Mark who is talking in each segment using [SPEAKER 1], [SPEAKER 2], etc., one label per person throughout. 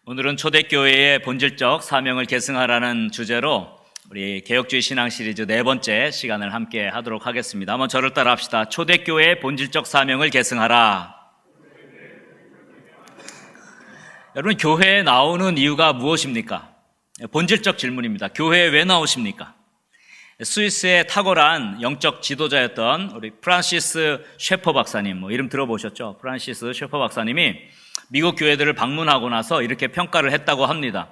[SPEAKER 1] 오늘은 초대교회의 본질적 사명을 계승하라는 주제로 우리 개혁주의 신앙 시리즈 네 번째 시간을 함께 하도록 하겠습니다. 한번 저를 따라 합시다. 초대교회의 본질적 사명을 계승하라. 여러분, 교회에 나오는 이유가 무엇입니까? 본질적 질문입니다. 교회에 왜 나오십니까? 스위스의 탁월한 영적 지도자였던 우리 프란시스 셰퍼 박사님, 이름 들어보셨죠? 프란시스 셰퍼 박사님이 미국 교회들을 방문하고 나서 이렇게 평가를 했다고 합니다.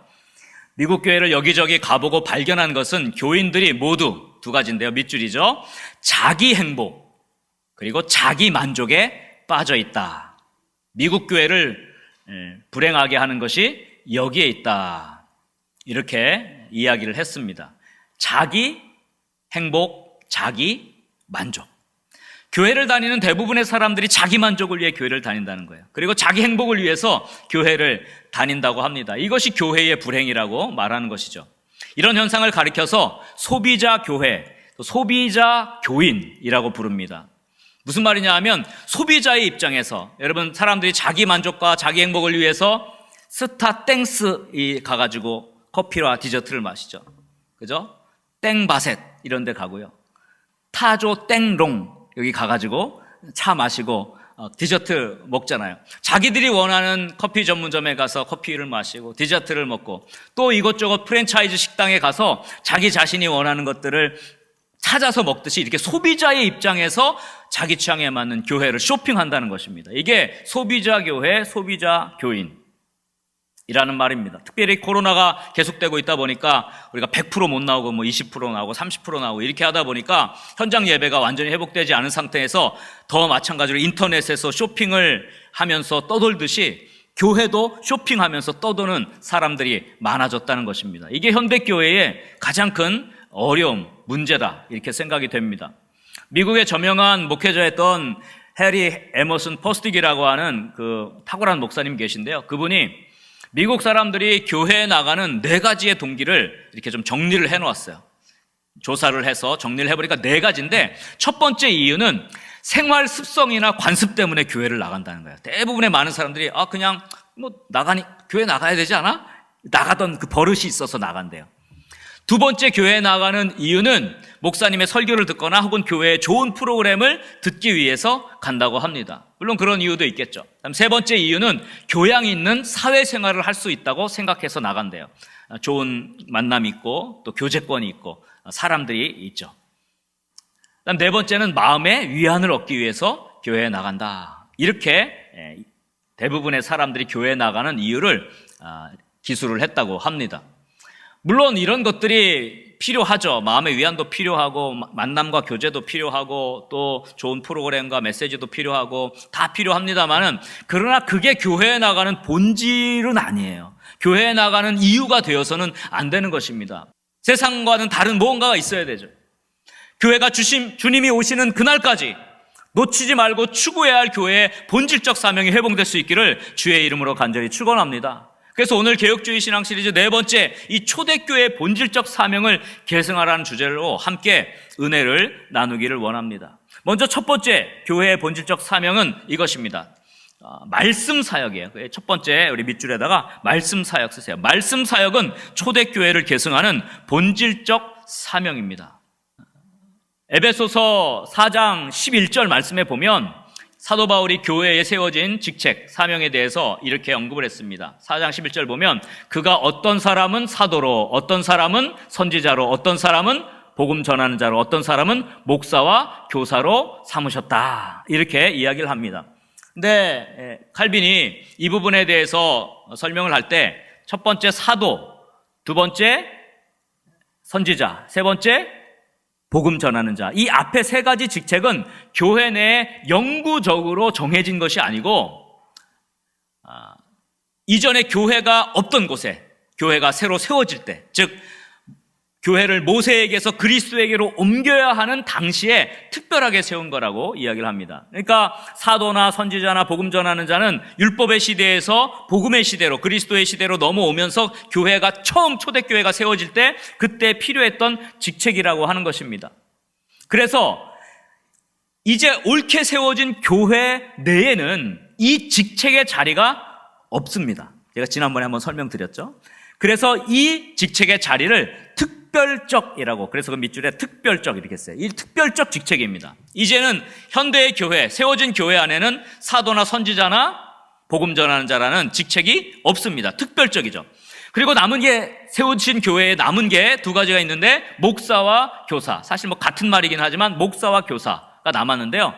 [SPEAKER 1] 미국 교회를 여기저기 가보고 발견한 것은 교인들이 모두 두 가지인데요. 밑줄이죠. 자기 행복 그리고 자기 만족에 빠져 있다. 미국 교회를 불행하게 하는 것이 여기에 있다. 이렇게 이야기를 했습니다. 자기 행복, 자기 만족. 교회를 다니는 대부분의 사람들이 자기 만족을 위해 교회를 다닌다는 거예요. 그리고 자기 행복을 위해서 교회를 다닌다고 합니다. 이것이 교회의 불행이라고 말하는 것이죠. 이런 현상을 가리켜서 소비자 교회, 소비자 교인이라고 부릅니다. 무슨 말이냐 하면 소비자의 입장에서 여러분, 사람들이 자기 만족과 자기 행복을 위해서 스타 땡스 가가지고 커피와 디저트를 마시죠. 그죠? 땡바셋 이런 데 가고요. 타조 땡롱 여기 가가지고 차 마시고 디저트 먹잖아요. 자기들이 원하는 커피 전문점에 가서 커피를 마시고 디저트를 먹고 또 이것저것 프랜차이즈 식당에 가서 자기 자신이 원하는 것들을 찾아서 먹듯이 이렇게 소비자의 입장에서 자기 취향에 맞는 교회를 쇼핑한다는 것입니다. 이게 소비자 교회, 소비자 교인 이라는 말입니다. 특별히 코로나가 계속되고 있다 보니까 우리가 100% 못 나오고 20% 나오고 30% 나오고 이렇게 하다 보니까 현장 예배가 완전히 회복되지 않은 상태에서 더 마찬가지로 인터넷에서 쇼핑을 하면서 떠돌듯이 교회도 쇼핑하면서 떠도는 사람들이 많아졌다는 것입니다. 이게 현대교회의 가장 큰 어려움, 문제다 이렇게 생각이 됩니다. 미국의 저명한 목회자였던 해리 에머슨 포스틱이라고 하는 그 탁월한 목사님 계신데요. 그분이 미국 사람들이 교회에 나가는 네 가지의 동기를 이렇게 좀 정리를 해놓았어요. 조사를 해서 정리를 해보니까 네 가지인데 첫 번째 이유는 생활 습성이나 관습 때문에 교회를 나간다는 거예요. 대부분의 많은 사람들이 그냥 교회 나가야 되지 않아? 나가던 그 버릇이 있어서 나간대요. 두 번째 교회에 나가는 이유는 목사님의 설교를 듣거나 혹은 교회의 좋은 프로그램을 듣기 위해서 간다고 합니다. 물론 그런 이유도 있겠죠. 그다음 세 번째 이유는 교양 있는 사회생활을 할 수 있다고 생각해서 나간대요. 좋은 만남이 있고 또 교제권이 있고 사람들이 있죠. 그다음 네 번째는 마음의 위안을 얻기 위해서 교회에 나간다. 이렇게 대부분의 사람들이 교회에 나가는 이유를 기술을 했다고 합니다. 물론 이런 것들이 필요하죠. 마음의 위안도 필요하고 만남과 교제도 필요하고 또 좋은 프로그램과 메시지도 필요하고 다 필요합니다만은 그러나 그게 교회에 나가는 본질은 아니에요. 교회에 나가는 이유가 되어서는 안 되는 것입니다. 세상과는 다른 무언가가 있어야 되죠. 교회가 주님이 오시는 그날까지 놓치지 말고 추구해야 할 교회의 본질적 사명이 회복될 수 있기를 주의 이름으로 간절히 축원합니다. 그래서 오늘 개혁주의 신앙 시리즈 네 번째 이 초대교회의 본질적 사명을 계승하라는 주제로 함께 은혜를 나누기를 원합니다. 먼저 첫 번째 교회의 본질적 사명은 이것입니다. 말씀 사역이에요. 첫 번째 우리 밑줄에다가 말씀 사역 쓰세요. 말씀 사역은 초대교회를 계승하는 본질적 사명입니다. 에베소서 4장 11절 말씀에 보면 사도 바울이 교회에 세워진 직책, 사명에 대해서 이렇게 언급을 했습니다. 4장 11절 보면 그가 어떤 사람은 사도로, 어떤 사람은 선지자로, 어떤 사람은 복음 전하는 자로, 어떤 사람은 목사와 교사로 삼으셨다. 이렇게 이야기를 합니다. 근데 칼빈이 이 부분에 대해서 설명을 할 때 첫 번째 사도, 두 번째 선지자, 세 번째 복음 전하는 자. 이 앞에 세 가지 직책은 교회 내에 영구적으로 정해진 것이 아니고 이전에 교회가 없던 곳에 교회가 새로 세워질 때, 즉 교회를 모세에게서 그리스도에게로 옮겨야 하는 당시에 특별하게 세운 거라고 이야기를 합니다. 그러니까 사도나 선지자나 복음 전하는 자는 율법의 시대에서 복음의 시대로, 그리스도의 시대로 넘어오면서 교회가 처음 초대교회가 세워질 때 그때 필요했던 직책이라고 하는 것입니다. 그래서 이제 옳게 세워진 교회 내에는 이 직책의 자리가 없습니다. 제가 지난번에 한번 설명드렸죠. 그래서 이 직책의 자리를 특별적이라고, 그래서 그 밑줄에 특별적 이렇게 써요. 이 특별적 직책입니다. 이제는 현대의 교회, 세워진 교회 안에는 사도나 선지자나 복음 전하는 자라는 직책이 없습니다. 특별적이죠. 그리고 남은 게, 세워진 교회에 남은 게 두 가지가 있는데, 목사와 교사. 사실 뭐 같은 말이긴 하지만 목사와 교사가 남았는데요.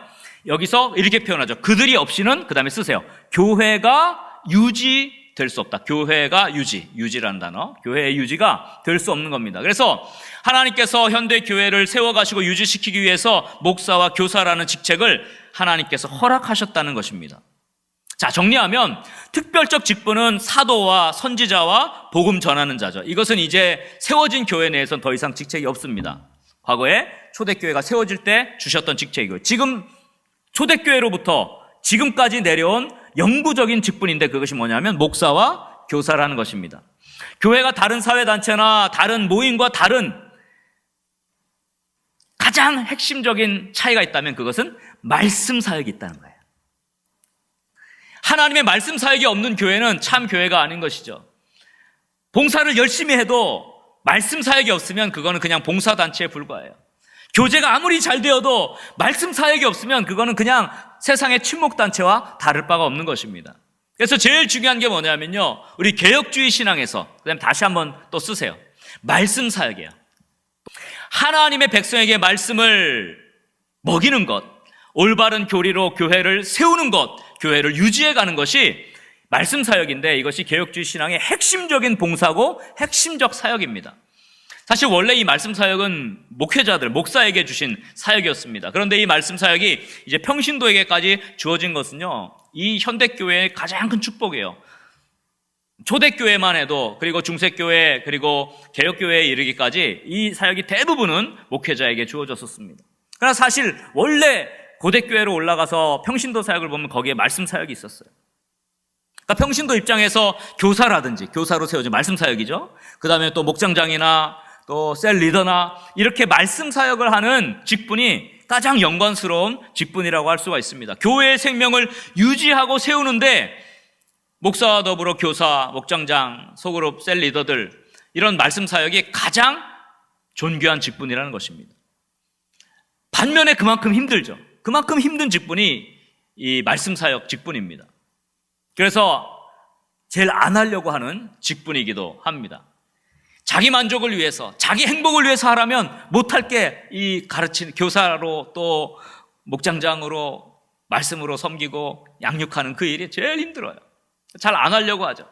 [SPEAKER 1] 여기서 이렇게 표현하죠. 그들이 없이는, 그 다음에 쓰세요. 교회가 유지될 수 없다. 교회가 유지라는 단어. 교회의 유지가 될 수 없는 겁니다. 그래서 하나님께서 현대 교회를 세워가시고 유지시키기 위해서 목사와 교사라는 직책을 하나님께서 허락하셨다는 것입니다. 자, 정리하면 특별적 직분은 사도와 선지자와 복음 전하는 자죠. 이것은 이제 세워진 교회 내에서는 더 이상 직책이 없습니다. 과거에 초대교회가 세워질 때 주셨던 직책이고요. 지금 초대교회로부터 지금까지 내려온 영구적인 직분인데, 그것이 뭐냐면 목사와 교사라는 것입니다. 교회가 다른 사회단체나 다른 모임과 다른 가장 핵심적인 차이가 있다면 그것은 말씀 사역이 있다는 거예요. 하나님의 말씀 사역이 없는 교회는 참 교회가 아닌 것이죠. 봉사를 열심히 해도 말씀 사역이 없으면 그거는 그냥 봉사단체에 불과해요. 교제가 아무리 잘 되어도 말씀 사역이 없으면 그거는 그냥 세상의 친목단체와 다를 바가 없는 것입니다. 그래서 제일 중요한 게 뭐냐면요, 우리 개혁주의 신앙에서, 그다음에 다시 한번 또 쓰세요. 말씀 사역이에요. 하나님의 백성에게 말씀을 먹이는 것, 올바른 교리로 교회를 세우는 것, 교회를 유지해가는 것이 말씀 사역인데, 이것이 개혁주의 신앙의 핵심적인 봉사고 핵심적 사역입니다. 사실 원래 이 말씀 사역은 목회자들, 목사에게 주신 사역이었습니다. 그런데 이 말씀 사역이 이제 평신도에게까지 주어진 것은요, 이 현대교회의 가장 큰 축복이에요. 초대교회만 해도, 그리고 중세교회, 그리고 개혁교회에 이르기까지 이 사역이 대부분은 목회자에게 주어졌었습니다. 그러나 사실 원래 고대교회로 올라가서 평신도 사역을 보면 거기에 말씀 사역이 있었어요. 그러니까 평신도 입장에서 교사라든지, 교사로 세워진 말씀 사역이죠. 그 다음에 또 목장장이나 또 셀 리더나 이렇게 말씀 사역을 하는 직분이 가장 영광스러운 직분이라고 할 수가 있습니다. 교회의 생명을 유지하고 세우는데 목사와 더불어 교사, 목장장, 소그룹, 셀 리더들, 이런 말씀 사역이 가장 존귀한 직분이라는 것입니다. 반면에 그만큼 힘들죠. 그만큼 힘든 직분이 이 말씀 사역 직분입니다. 그래서 제일 안 하려고 하는 직분이기도 합니다. 자기 만족을 위해서, 자기 행복을 위해서 하라면 못할 게 이 가르치는 교사로, 또 목장장으로, 말씀으로 섬기고 양육하는 그 일이 제일 힘들어요. 잘 안 하려고 하죠.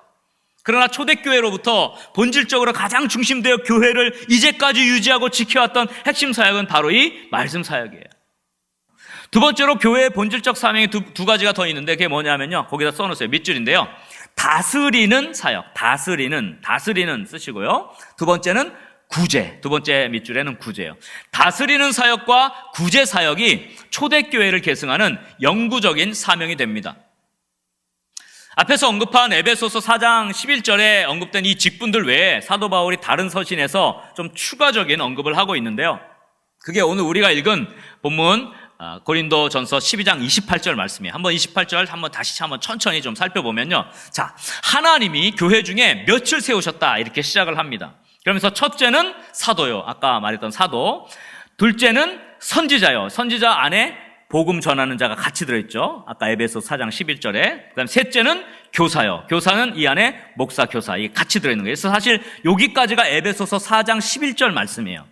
[SPEAKER 1] 그러나 초대교회로부터 본질적으로 가장 중심되어 교회를 이제까지 유지하고 지켜왔던 핵심 사역은 바로 이 말씀 사역이에요. 두 번째로 교회의 본질적 사명이 두 가지가 더 있는데, 그게 뭐냐면요, 거기다 써놓으세요. 밑줄인데요, 다스리는 사역, 다스리는 쓰시고요. 두 번째는 구제, 두 번째 밑줄에는 구제예요. 다스리는 사역과 구제 사역이 초대교회를 계승하는 영구적인 사명이 됩니다. 앞에서 언급한 에베소서 4장 11절에 언급된 이 직분들 외에 사도 바울이 다른 서신에서 좀 추가적인 언급을 하고 있는데요, 그게 오늘 우리가 읽은 본문 고린도전서 12장 28절 말씀이에요. 한번 28절 다시 천천히 좀 살펴보면요, 자, 하나님이 교회 중에 몇을 세우셨다, 이렇게 시작을 합니다. 그러면서 첫째는 사도요, 아까 말했던 사도. 둘째는 선지자요, 선지자 안에 복음 전하는 자가 같이 들어있죠. 아까 에베소 4장 11절에. 그다음 셋째는 교사요, 교사는 이 안에 목사, 교사, 이게 같이 들어있는 거예요. 그래서 사실 여기까지가 에베소서 4장 11절 말씀이에요.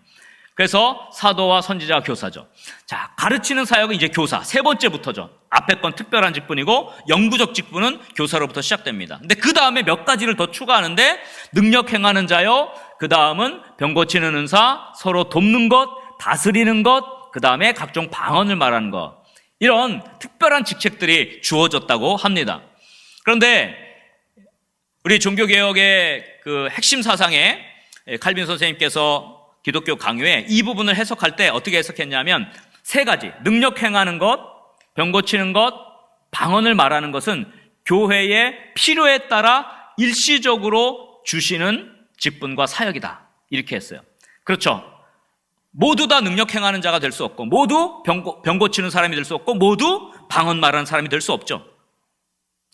[SPEAKER 1] 그래서 사도와 선지자와 교사죠. 자, 가르치는 사역은 이제 교사, 세 번째부터죠. 앞에 건 특별한 직분이고 영구적 직분은 교사로부터 시작됩니다. 근데 그 다음에 몇 가지를 더 추가하는데, 능력 행하는 자요, 그 다음은 병 고치는 은사, 서로 돕는 것, 다스리는 것, 그 다음에 각종 방언을 말하는 것, 이런 특별한 직책들이 주어졌다고 합니다. 그런데 우리 종교개혁의 그 핵심 사상에 칼빈 선생님께서 기독교 강요에 이 부분을 해석할 때 어떻게 해석했냐면, 세 가지, 능력 행하는 것, 병 고치는 것, 방언을 말하는 것은 교회의 필요에 따라 일시적으로 주시는 직분과 사역이다, 이렇게 했어요. 그렇죠. 모두 다 능력 행하는 자가 될 수 없고, 모두 병 고치는 사람이 될 수 없고, 모두 방언 말하는 사람이 될 수 없죠.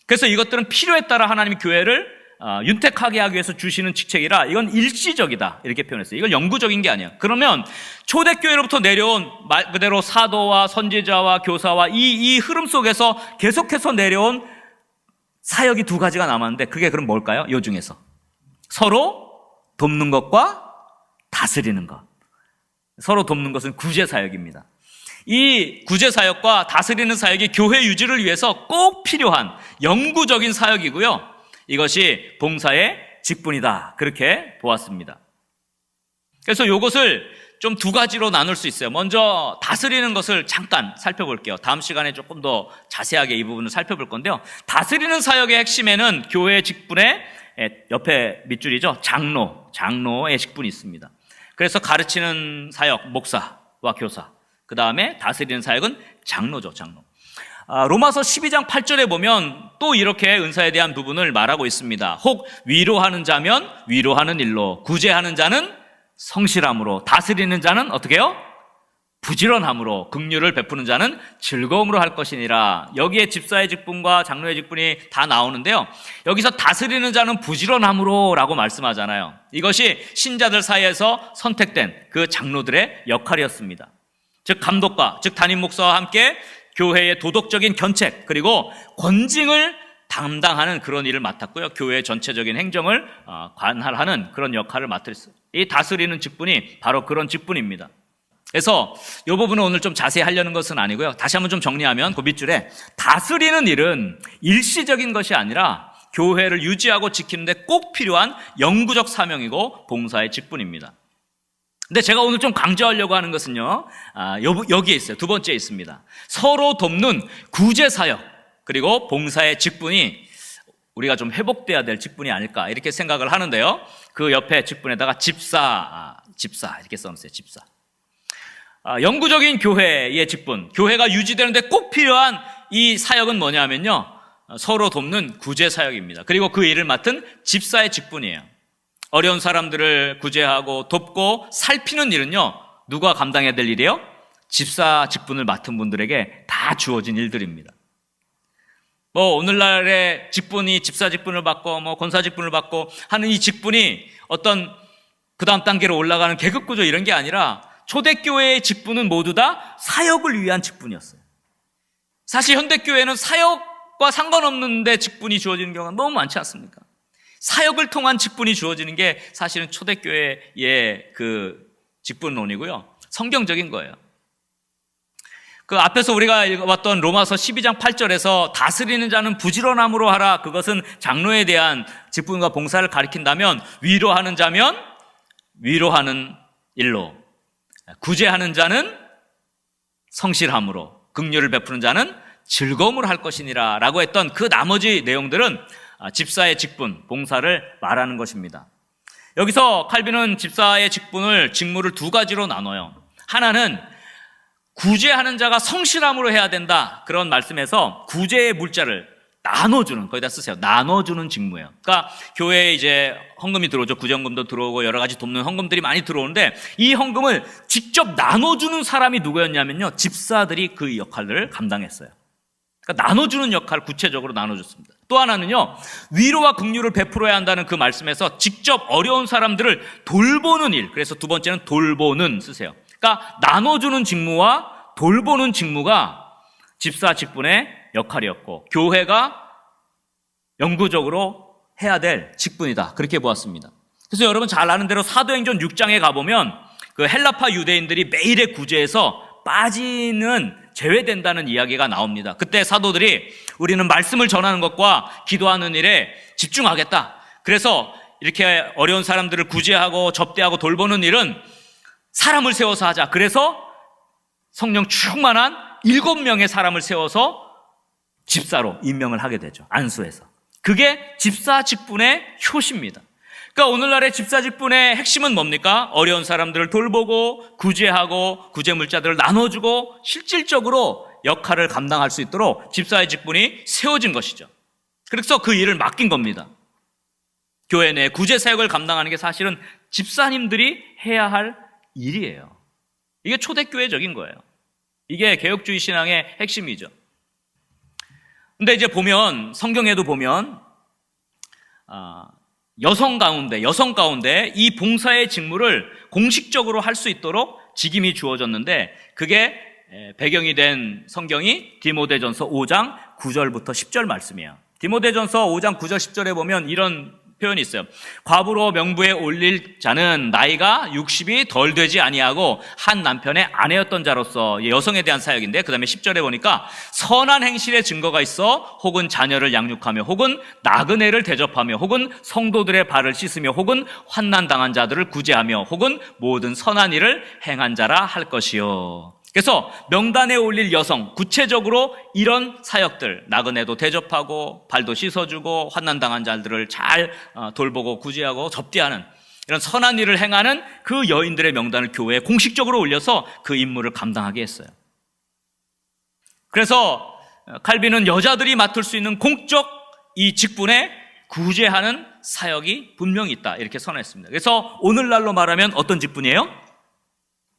[SPEAKER 1] 그래서 이것들은 필요에 따라 하나님이 교회를 윤택하게 하기 위해서 주시는 직책이라 이건 일시적이다 이렇게 표현했어요. 이건 영구적인 게 아니야. 그러면 초대교회로부터 내려온 말 그대로 사도와 선지자와 교사와 이 흐름 속에서 계속해서 내려온 사역이 두 가지가 남았는데 그게 그럼 뭘까요? 요 중에서 서로 돕는 것과 다스리는 것. 서로 돕는 것은 구제 사역입니다. 이 구제 사역과 다스리는 사역이 교회 유지를 위해서 꼭 필요한 영구적인 사역이고요. 이것이 봉사의 직분이다. 그렇게 보았습니다. 그래서 이것을 좀 두 가지로 나눌 수 있어요. 먼저 다스리는 것을 잠깐 살펴볼게요. 다음 시간에 조금 더 자세하게 이 부분을 살펴볼 건데요. 다스리는 사역의 핵심에는 교회 직분의 옆에 밑줄이죠. 장로의 직분이 있습니다. 그래서 가르치는 사역, 목사와 교사. 그 다음에 다스리는 사역은 장로죠, 장로. 로마서 12장 8절에 보면 또 이렇게 은사에 대한 부분을 말하고 있습니다. 혹 위로하는 자면 위로하는 일로, 구제하는 자는 성실함으로, 다스리는 자는 어떻게 해요? 부지런함으로, 긍휼을 베푸는 자는 즐거움으로 할 것이니라. 여기에 집사의 직분과 장로의 직분이 다 나오는데요. 여기서 다스리는 자는 부지런함으로 라고 말씀하잖아요. 이것이 신자들 사이에서 선택된 그 장로들의 역할이었습니다. 즉 감독과, 즉 담임 목사와 함께 교회의 도덕적인 견책 그리고 권징을 담당하는 그런 일을 맡았고요. 교회 전체적인 행정을 관할하는 그런 역할을 맡았어요. 이 다스리는 직분이 바로 그런 직분입니다. 그래서 이 부분은 오늘 좀 자세히 하려는 것은 아니고요. 다시 한번 좀 정리하면 그 밑줄에 다스리는 일은 일시적인 것이 아니라 교회를 유지하고 지키는 데 꼭 필요한 영구적 사명이고 봉사의 직분입니다. 근데 제가 오늘 좀 강조하려고 하는 것은요, 여기에 있어요. 두 번째에 있습니다. 서로 돕는 구제 사역 그리고 봉사의 직분이 우리가 좀 회복돼야 될 직분이 아닐까 이렇게 생각을 하는데요. 그 옆에 직분에다가 집사 이렇게 써놓으세요. 집사. 영구적인 교회의 직분, 교회가 유지되는데 꼭 필요한 이 사역은 뭐냐면요, 서로 돕는 구제 사역입니다. 그리고 그 일을 맡은 집사의 직분이에요. 어려운 사람들을 구제하고 돕고 살피는 일은요, 누가 감당해야 될 일이에요? 집사 직분을 맡은 분들에게 다 주어진 일들입니다. 오늘날의 직분이 집사 직분을 받고 권사 직분을 받고 하는 이 직분이 어떤 그 다음 단계로 올라가는 계급 구조 이런 게 아니라 초대교회의 직분은 모두 다 사역을 위한 직분이었어요. 사실 현대교회는 사역과 상관없는데 직분이 주어지는 경우가 너무 많지 않습니까? 사역을 통한 직분이 주어지는 게 사실은 초대교회의 그 직분론이고요. 성경적인 거예요. 그 앞에서 우리가 읽어봤던 로마서 12장 8절에서 다스리는 자는 부지런함으로 하라. 그것은 장로에 대한 직분과 봉사를 가리킨다면 위로하는 자면 위로하는 일로, 구제하는 자는 성실함으로, 긍휼을 베푸는 자는 즐거움으로 할 것이니라 라고 했던 그 나머지 내용들은 집사의 직분, 봉사를 말하는 것입니다. 여기서 칼빈은 집사의 직무를 두 가지로 나눠요. 하나는 구제하는 자가 성실함으로 해야 된다. 그런 말씀에서 구제의 물자를 나눠주는, 거기다 쓰세요. 나눠주는 직무예요. 그러니까 교회에 이제 헌금이 들어오죠. 구제헌금도 들어오고 여러 가지 돕는 헌금들이 많이 들어오는데 이 헌금을 직접 나눠주는 사람이 누구였냐면요, 집사들이 그 역할을 감당했어요. 그러니까 나눠주는 역할을 구체적으로 나눠줬습니다. 또 하나는요, 위로와 긍휼을 베풀어야 한다는 그 말씀에서 직접 어려운 사람들을 돌보는 일, 그래서 두 번째는 돌보는 쓰세요. 그러니까 나눠주는 직무와 돌보는 직무가 집사 직분의 역할이었고 교회가 영구적으로 해야 될 직분이다. 그렇게 보았습니다. 그래서 여러분 잘 아는 대로 사도행전 6장에 가보면 그 헬라파 유대인들이 매일의 구제에서 빠지는 제외된다는 이야기가 나옵니다. 그때 사도들이 우리는 말씀을 전하는 것과 기도하는 일에 집중하겠다. 그래서 이렇게 어려운 사람들을 구제하고 접대하고 돌보는 일은 사람을 세워서 하자. 그래서 성령 충만한 7명의 사람을 세워서 집사로 임명을 하게 되죠. 안수해서. 그게 집사 직분의 효시입니다. 그러니까 오늘날의 집사 직분의 핵심은 뭡니까? 어려운 사람들을 돌보고 구제하고 구제물자들을 나눠주고 실질적으로 역할을 감당할 수 있도록 집사의 직분이 세워진 것이죠. 그래서 그 일을 맡긴 겁니다. 교회 내 구제 사역을 감당하는 게 사실은 집사님들이 해야 할 일이에요. 이게 초대교회적인 거예요. 이게 개혁주의 신앙의 핵심이죠. 근데 이제 보면 성경에도 보면 여성 가운데 이 봉사의 직무를 공식적으로 할 수 있도록 직임이 주어졌는데 그게 배경이 된 성경이 디모데전서 5장 9절부터 10절 말씀이에요. 디모데전서 5장 9절 10절에 보면 이런 표현이 있어요. 과부로 명부에 올릴 자는 나이가 60이 덜 되지 아니하고 한 남편의 아내였던 자로서, 여성에 대한 사역인데, 그 다음에 10절에 보니까 선한 행실의 증거가 있어 혹은 자녀를 양육하며 혹은 나그네를 대접하며 혹은 성도들의 발을 씻으며 혹은 환난 당한 자들을 구제하며 혹은 모든 선한 일을 행한 자라 할 것이요. 그래서 명단에 올릴 여성, 구체적으로 이런 사역들, 나그네도 대접하고 발도 씻어주고 환난당한 자들을 잘 돌보고 구제하고 접대하는 이런 선한 일을 행하는 그 여인들의 명단을 교회에 공식적으로 올려서 그 임무를 감당하게 했어요. 그래서 칼빈은 여자들이 맡을 수 있는 공적 이 직분에 구제하는 사역이 분명히 있다, 이렇게 선언했습니다. 그래서 오늘날로 말하면 어떤 직분이에요?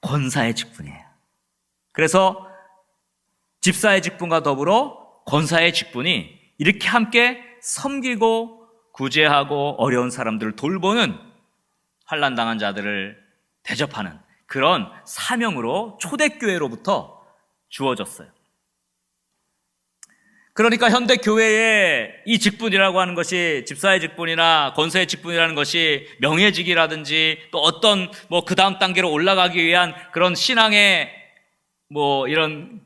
[SPEAKER 1] 권사의 직분이에요. 그래서 집사의 직분과 더불어 권사의 직분이 이렇게 함께 섬기고 구제하고 어려운 사람들을 돌보는, 환난당한 자들을 대접하는 그런 사명으로 초대교회로부터 주어졌어요. 그러니까 현대 교회의 이 직분이라고 하는 것이, 집사의 직분이나 권사의 직분이라는 것이 명예직이라든지 또 어떤 그 다음 단계로 올라가기 위한 그런 신앙의 이런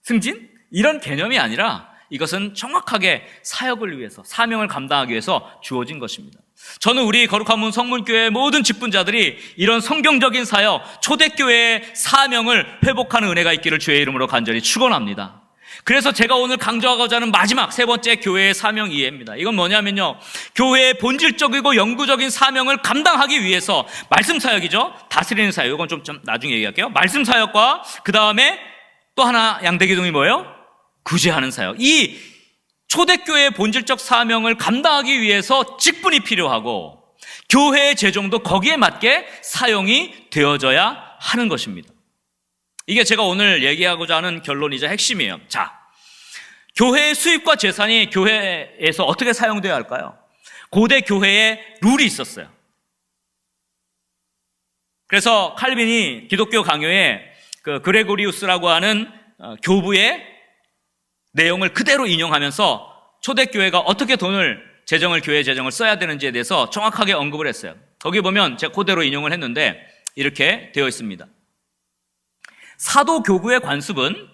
[SPEAKER 1] 승진? 이런 개념이 아니라 이것은 정확하게 사역을 위해서, 사명을 감당하기 위해서 주어진 것입니다. 저는 우리 거룩한 문 성문교회의 모든 직분자들이 이런 성경적인 사역, 초대교회의 사명을 회복하는 은혜가 있기를 주의 이름으로 간절히 축원합니다. 그래서 제가 오늘 강조하고자 하는 마지막 세 번째 교회의 사명 이해입니다. 이건 뭐냐면요, 교회의 본질적이고 영구적인 사명을 감당하기 위해서 말씀 사역이죠. 다스리는 사역, 이건 좀 나중에 얘기할게요. 말씀 사역과 그 다음에 또 하나 양대기둥이 뭐예요? 구제하는 사역. 이 초대교회의 본질적 사명을 감당하기 위해서 직분이 필요하고 교회의 재정도 거기에 맞게 사용이 되어져야 하는 것입니다. 이게 제가 오늘 얘기하고자 하는 결론이자 핵심이에요. 자, 교회의 수입과 재산이 교회에서 어떻게 사용되어야 할까요? 고대 교회에 룰이 있었어요. 그래서 칼빈이 기독교 강요에 그 그레고리우스라고 하는 교부의 내용을 그대로 인용하면서 초대교회가 어떻게 교회 재정을 써야 되는지에 대해서 정확하게 언급을 했어요. 거기 보면 제가 그대로 인용을 했는데 이렇게 되어 있습니다. 사도 교구의 관습은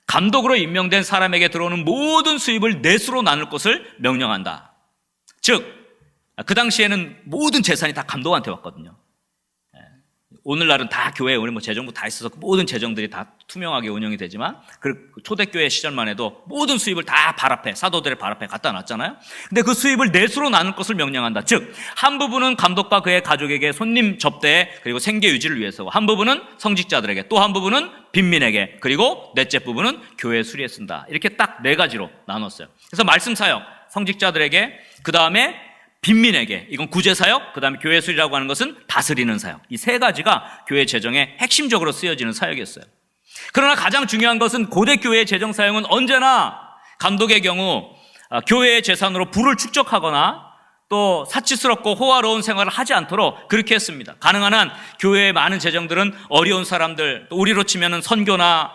[SPEAKER 1] 감독으로 임명된 사람에게 들어오는 모든 수입을 넷으로 나눌 것을 명령한다. 즉, 그 당시에는 모든 재산이 다 감독한테 왔거든요. 오늘날은 다 교회에 우리 재정부 다 있어서 모든 재정들이 다 투명하게 운영이 되지만 그 초대교회 시절만 해도 모든 수입을 다 발 앞에, 사도들의 발 앞에 갖다 놨잖아요. 근데 그 수입을 넷으로 나눌 것을 명령한다. 즉, 한 부분은 감독과 그의 가족에게 손님 접대 그리고 생계 유지를 위해서, 한 부분은 성직자들에게, 또 한 부분은 빈민에게, 그리고 넷째 부분은 교회 수리에 쓴다. 이렇게 딱 네 가지로 나눴어요. 그래서 말씀 사역, 성직자들에게, 그 다음에 빈민에게, 이건 구제사역, 그 다음에 교회 수리라고 하는 것은 다스리는 사역. 이 세 가지가 교회 재정에 핵심적으로 쓰여지는 사역이었어요. 그러나 가장 중요한 것은 고대 교회의 재정 사용은 언제나 감독의 경우 교회의 재산으로 부를 축적하거나 또 사치스럽고 호화로운 생활을 하지 않도록 그렇게 했습니다. 가능한 한 교회의 많은 재정들은 어려운 사람들, 또 우리로 치면은 선교나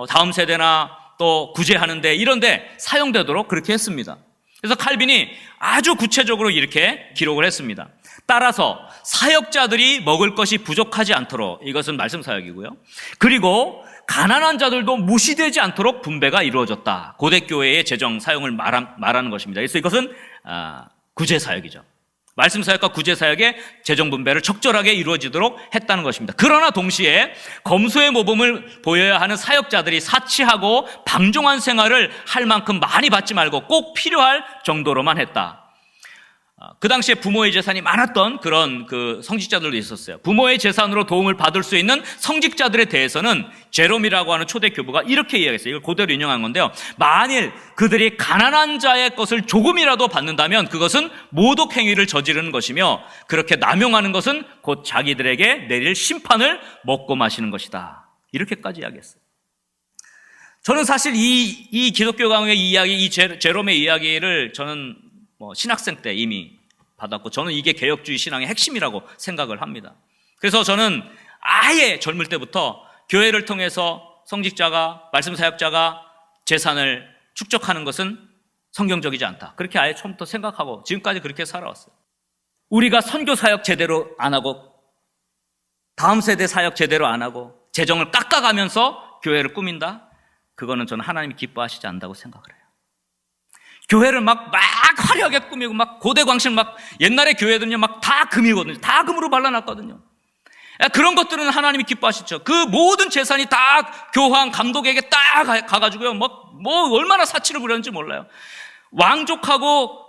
[SPEAKER 1] 다음 세대나 또 구제하는데 이런데 사용되도록 그렇게 했습니다. 그래서 칼빈이 아주 구체적으로 이렇게 기록을 했습니다. 따라서 사역자들이 먹을 것이 부족하지 않도록, 이것은 말씀 사역이고요. 그리고 가난한 자들도 무시되지 않도록 분배가 이루어졌다. 고대 교회의 재정 사용을 말하는 것입니다. 그래서 이것은 구제 사역이죠. 말씀 사역과 구제 사역의 재정 분배를 적절하게 이루어지도록 했다는 것입니다. 그러나 동시에 검소의 모범을 보여야 하는 사역자들이 사치하고 방종한 생활을 할 만큼 많이 받지 말고 꼭 필요할 정도로만 했다. 그 당시에 부모의 재산이 많았던 그런 성직자들도 있었어요. 부모의 재산으로 도움을 받을 수 있는 성직자들에 대해서는 제롬이라고 하는 초대 교부가 이렇게 이야기했어요. 이걸 그대로 인용한 건데요. 만일 그들이 가난한 자의 것을 조금이라도 받는다면 그것은 모독 행위를 저지르는 것이며 그렇게 남용하는 것은 곧 자기들에게 내릴 심판을 먹고 마시는 것이다. 이렇게까지 이야기했어요. 저는 사실 이 기독교 강요의 이야기, 이 제롬의 이야기를 저는 신학생 때 이미 받았고, 저는 이게 개혁주의 신앙의 핵심이라고 생각을 합니다. 그래서 저는 아예 젊을 때부터 교회를 통해서 성직자가, 말씀 사역자가 재산을 축적하는 것은 성경적이지 않다, 그렇게 아예 처음부터 생각하고 지금까지 그렇게 살아왔어요. 우리가 선교 사역 제대로 안 하고 다음 세대 사역 제대로 안 하고 재정을 깎아가면서 교회를 꾸민다? 그거는 저는 하나님이 기뻐하시지 않는다고 생각을 해요. 교회를 막 화려하게 꾸미고 막 고대광실 막 옛날에 교회들은요 막 다 금이거든요. 다 금으로 발라놨거든요. 그런 것들은 하나님이 기뻐하시죠. 그 모든 재산이 다 교황 감독에게 딱 가가지고요 뭐 얼마나 사치를 부렸는지 몰라요. 왕족하고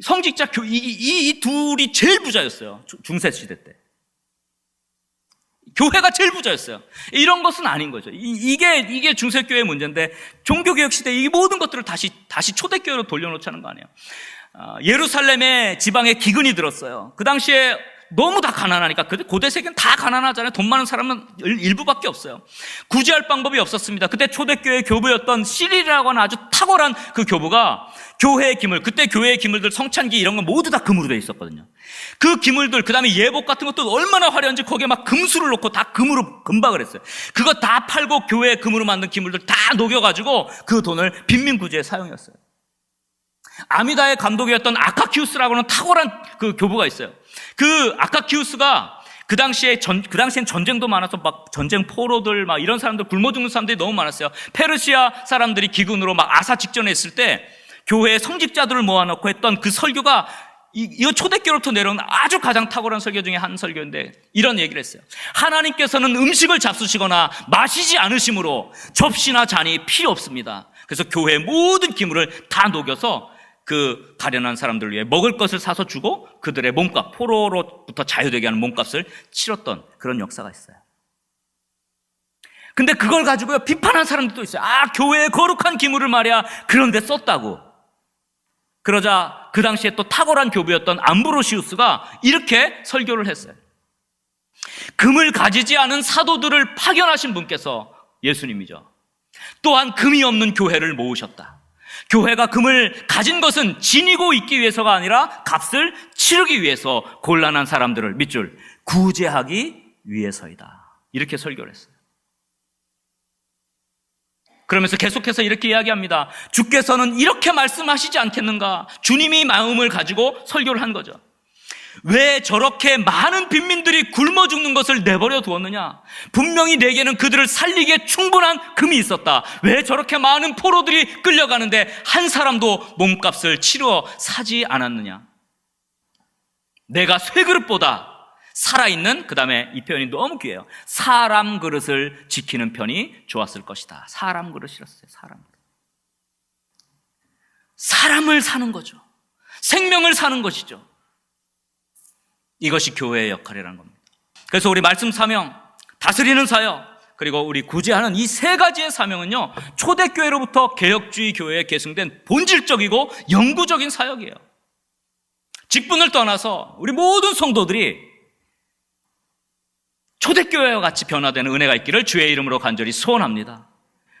[SPEAKER 1] 성직자 이 둘이 제일 부자였어요. 중세 시대 때 교회가 제일 부자였어요. 이런 것은 아닌 거죠. 이게 중세교회의 문제인데, 종교개혁 시대에 이 모든 것들을 다시 초대교회로 돌려놓자는 거 아니에요. 예루살렘에 지방에 기근이 들었어요. 그 당시에 너무 다 가난하니까, 고대 세계는 다 가난하잖아요. 돈 많은 사람은 일부밖에 없어요. 구제할 방법이 없었습니다. 그때 초대교회 교부였던 시릴이라고 하는 아주 탁월한 그 교부가 교회의 기물, 그때 교회의 기물들, 성찬기 이런 건 모두 다 금으로 되어 있었거든요. 그 기물들, 그 다음에 예복 같은 것도 얼마나 화려한지 거기에 막 금수를 넣고 다 금으로 금박을 했어요. 그거 다 팔고 교회 금으로 만든 기물들 다 녹여가지고 그 돈을 빈민구제에 사용했어요. 아미다의 감독이었던 아카키우스라고 하는 탁월한 그 교부가 있어요. 그 아카키우스가 그 당시엔 전쟁도 많아서 막 전쟁 포로들 막 이런 사람들, 굶어 죽는 사람들이 너무 많았어요. 페르시아 사람들이 기근으로 막 아사 직전에 있을 때 교회의 성직자들을 모아놓고 했던 그 설교가 이거 초대교로부터 내려온 아주 가장 탁월한 설교 중에 한 설교인데, 이런 얘기를 했어요. 하나님께서는 음식을 잡수시거나 마시지 않으심으로 접시나 잔이 필요 없습니다. 그래서 교회의 모든 기물을 다 녹여서 그 가련한 사람들을 위해 먹을 것을 사서 주고 그들의 몸값, 포로로부터 자유되게 하는 몸값을 치렀던 그런 역사가 있어요. 근데 그걸 가지고요 비판한 사람들도 있어요. 교회의 거룩한 기물을 말이야 그런데 썼다고. 그러자 그 당시에 또 탁월한 교부였던 암브로시우스가 이렇게 설교를 했어요. 금을 가지지 않은 사도들을 파견하신 분께서 예수님이죠. 또한 금이 없는 교회를 모으셨다. 교회가 금을 가진 것은 지니고 있기 위해서가 아니라 값을 치르기 위해서 곤란한 사람들을 밑줄 구제하기 위해서이다. 이렇게 설교를 했어요. 그러면서 계속해서 이렇게 이야기합니다. 주께서는 이렇게 말씀하시지 않겠는가? 주님이 마음을 가지고 설교를 한 거죠. 왜 저렇게 많은 빈민들이 굶어 죽는 것을 내버려 두었느냐? 분명히 내게는 그들을 살리기에 충분한 금이 있었다. 왜 저렇게 많은 포로들이 끌려가는데 한 사람도 몸값을 치러 사지 않았느냐? 내가 쇠그릇보다 살아있는, 그 다음에 이 표현이 너무 귀해요. 사람 그릇을 지키는 편이 좋았을 것이다. 사람 그릇이었어요. 사람 그릇. 사람을 사는 거죠. 생명을 사는 것이죠. 이것이 교회의 역할이라는 겁니다. 그래서 우리 말씀 사명, 다스리는 사역, 그리고 우리 구제하는 이 세 가지의 사명은요, 초대교회로부터 개혁주의 교회에 계승된 본질적이고 영구적인 사역이에요. 직분을 떠나서 우리 모든 성도들이 초대교회와 같이 변화되는 은혜가 있기를 주의 이름으로 간절히 소원합니다.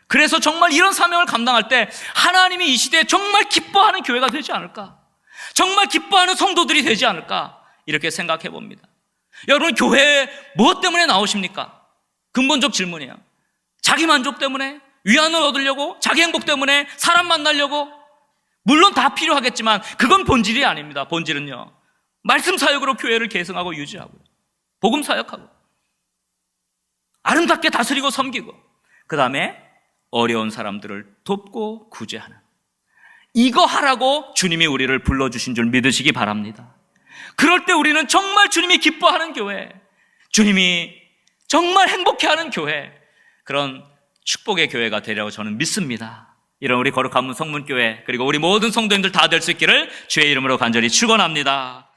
[SPEAKER 1] 그래서 정말 이런 사명을 감당할 때 하나님이 이 시대에 정말 기뻐하는 교회가 되지 않을까? 정말 기뻐하는 성도들이 되지 않을까? 이렇게 생각해 봅니다. 여러분, 교회에 무엇 때문에 나오십니까? 근본적 질문이에요. 자기 만족 때문에? 위안을 얻으려고? 자기 행복 때문에? 사람 만나려고? 물론 다 필요하겠지만 그건 본질이 아닙니다. 본질은요, 말씀 사역으로 교회를 계승하고 유지하고요, 복음 사역하고 아름답게 다스리고 섬기고, 그 다음에 어려운 사람들을 돕고 구제하는, 이거 하라고 주님이 우리를 불러주신 줄 믿으시기 바랍니다. 그럴 때 우리는 정말 주님이 기뻐하는 교회, 주님이 정말 행복해하는 교회, 그런 축복의 교회가 되리라고 저는 믿습니다. 이런 우리 거룩한 문 성문교회, 그리고 우리 모든 성도님들 다 될 수 있기를 주의 이름으로 간절히 축원합니다.